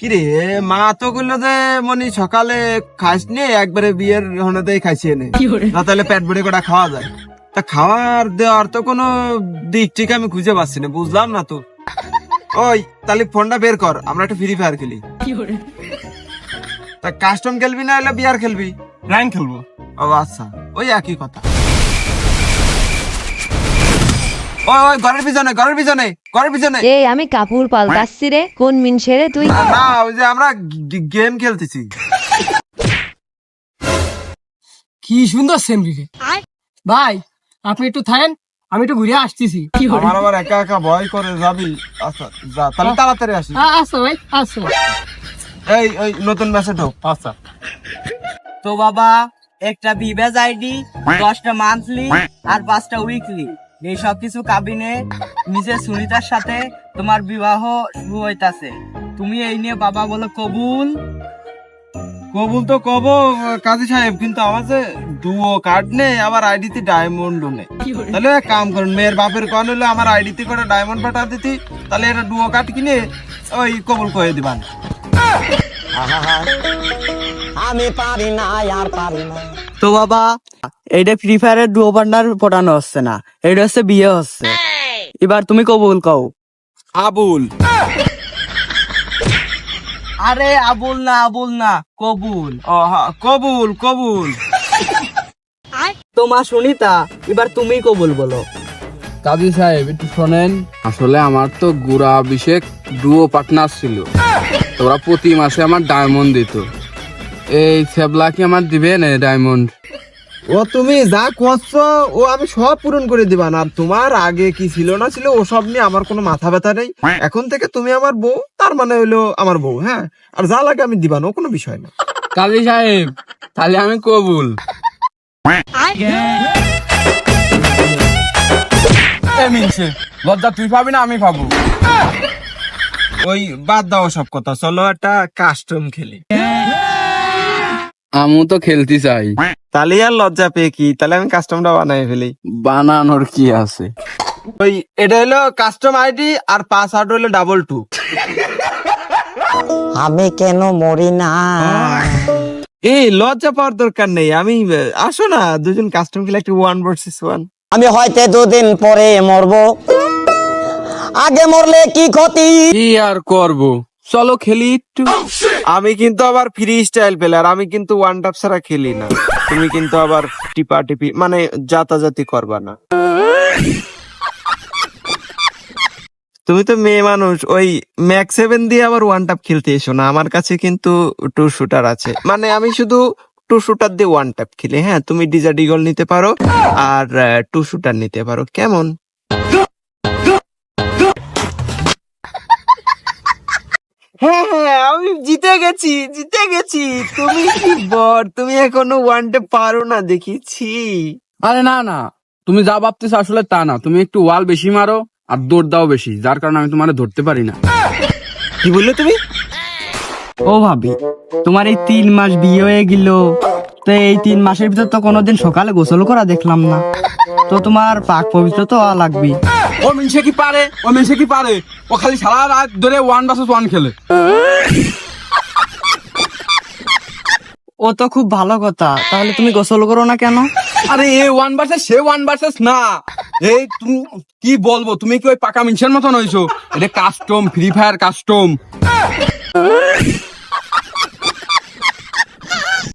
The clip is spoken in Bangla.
কিরে মা তো বললো যে মনি সকালে খাস নি একবারে বিয়ের হনাতেই খাইছি এনে না, তাহলে পেট ভরে কটা খাওয়া যায়। তা খাওয়ার দেওয়ার তো কোনো দিক ঠিক আমি খুঁজে পাচ্ছি না, বুঝলাম না তো। ওই তাহলে ফোনটা বের কর, আমরা একটু ফ্রি ফায়ার খেলি। তা কাস্টম খেলবি না হলে বিয়ার খেলবি? র্যাঙ্ক খেলবো। ও আচ্ছা, ওই একই কথা। ওই ওই ঘরের পিছনে, ঘরের পিছনে, ঘরের পিছনে। এই আমি কাপড় পাল্টাচ্ছি রে, কোন মিনসে রে তুই? না ওই যে আমরা গেম খেলতেছি। কি সুন্দর সেমরি রে ভাই, আপনি একটু থাকেন, আমি একটু ঘুরে আসতেছি। আমার আবার একা একা ভয় করে, যাবি? আচ্ছা যা, তাহলে তাড়াতাড়ি আসি। আসো ভাই আসো। এই ওই নতুন মেসেজ হোক। আচ্ছা তো বাবা, একটা বিবেজ আইডি, 10টা মান্থলি আর 5টা উইকলি, এই সব কিছু কাবিনে মিসেস সুনিতার সাথে তোমার বিবাহ শুরু হইতাছে। তুমি এই নিয়ে বাবা বলো কবুল? কবুল তো কব কাজী সাহেব, কিন্তু আমার যে ডুও কার্ড নেই, আবার আইডিতে ডায়মন্ড নেই। তাহলে এক কাম করুন, মেয়ের বাপের কন হলো আমার আইডিতে করে ডায়মন্ড পাঠা দিতি, তাহলে এটা ডুও কার্ড কিনে ওই কবুল করে দিবান। আমি পারি না আর পারি না। তো বাবা, এইটা ফ্রি ফায়ারের ডুও পার্টনার পটানো হচ্ছে না, এটা হচ্ছে বিয়ে হচ্ছে। এবার তুমি কবুল কও। আবুল। আরে আবুল না, আবুল না, কবুল। ও হ্যাঁ, কবুল কবুল। তোমার সুনিতা, এবার তুমি কবুল বলো। কাজী সাহেব একটু শোনেন, আসলে আমার তো গুড়া অভিষেক ডুও পার্টনার ছিল, তোরা প্রতি মাসে আমার ডায়মন্ড দিত। এই সেবলা কি আমার দিবেন এই ডায়মন্ড? ও তুমি যা করছো ও আমি সব পূরণ করে দিবান। আর তোমার আগে কি ছিল না ছিল ওসব নিয়ে আমার কোনো মাথা ব্যথা নেই। এখন থেকে তুমি আমার বউ, তার মানে হইলো আমার বউ। হ্যাঁ, আর যা লাগে আমি দিবান, ও কোনো বিষয় না। কাজী সাহেব তাহলে আমি কবুল। লজ্জা তুই পাবি না আমি পাবো? ওই বাদ দাও সব কথা, চলো একটা কাস্টম খেলি। আমিও তো খেলতে চাই। তাহলে আর লজ্জা পেয়ে কি, তাহলে আমি কাস্টমটা বানাই ফেলি। বানানোর কি আছে? ওই এটা হলো কাস্টম আইডি আর পাসওয়ার্ড হলো 22। আমি কেন মরি না? এই লজ্জা পাওয়ার দরকার নেই, আমি আসো না দুজন কাস্টম খেলে একটু 1 vs 1। আমি হয়তো 2 দিন পরে মরবো, আগে মরলে কি ক্ষতি? কি আর করবো, চলো খেলি একটু। আমি কিন্তু আবার ফ্রি স্টাইল প্লেয়ার, আমি কিন্তু ওয়ান টাপ ছাড়া খেলি না। তুমি কিন্তু আবার টিপা টিপি মানে জাতাজাতি করবা না। তুমি তো মেয়ে মানুষ, ওই ম্যাক্স 7 দিয়ে আবার ওয়ান টাপ খেলতে এসো না। আমার কাছে কিন্তু 2 শুটার আছে, মানে আমি শুধু 2 শুটার দিয়ে ওয়ান টাপ খেলি। হ্যাঁ, তুমি ডিজা ডিগল নিতে পারো আর 2 শুটার নিতে পারো, কেমন? হ্যাঁ হ্যাঁ, আমি জিতে গেছি, জিতে গেছি। তুমি কি বর, তুমি এখনো ওয়ান টাপ পারো না দেখেছি। আরে না না, তুমি যা ভাবতেছো আসলে তা না। তুমি একটু ওয়াল বেশি মারো আর দৌড় দাও বেশি, যার কারণে আমি তোমার ধরতে পারি না। কি বললে তুমি? ও ভাবি, তোমার এই 3 মাস বিয়ে হয়ে গেল, তো এই 3 মাসের ভিতর তো কোনোদিন সকালে গোসল করা দেখলাম না, তো তোমার পাক পবিত্র তো হওয়া লাগবে। ও মিনসে কি পারে, ও মিনসে কি পারে, ও খালি সারা রাত ধরে 1 vs 1 খেলে। ও তো খুব ভালো কথা, তাহলে তুমি গোসল করো না কেন? আরে এ 1 vs সে 1 vs না। এই তুমি কি বলবো, তুমি কি ওই পাকা মিনসের মতন হইছো? এটা কাস্টম, ফ্রি ফায়ার কাস্টম।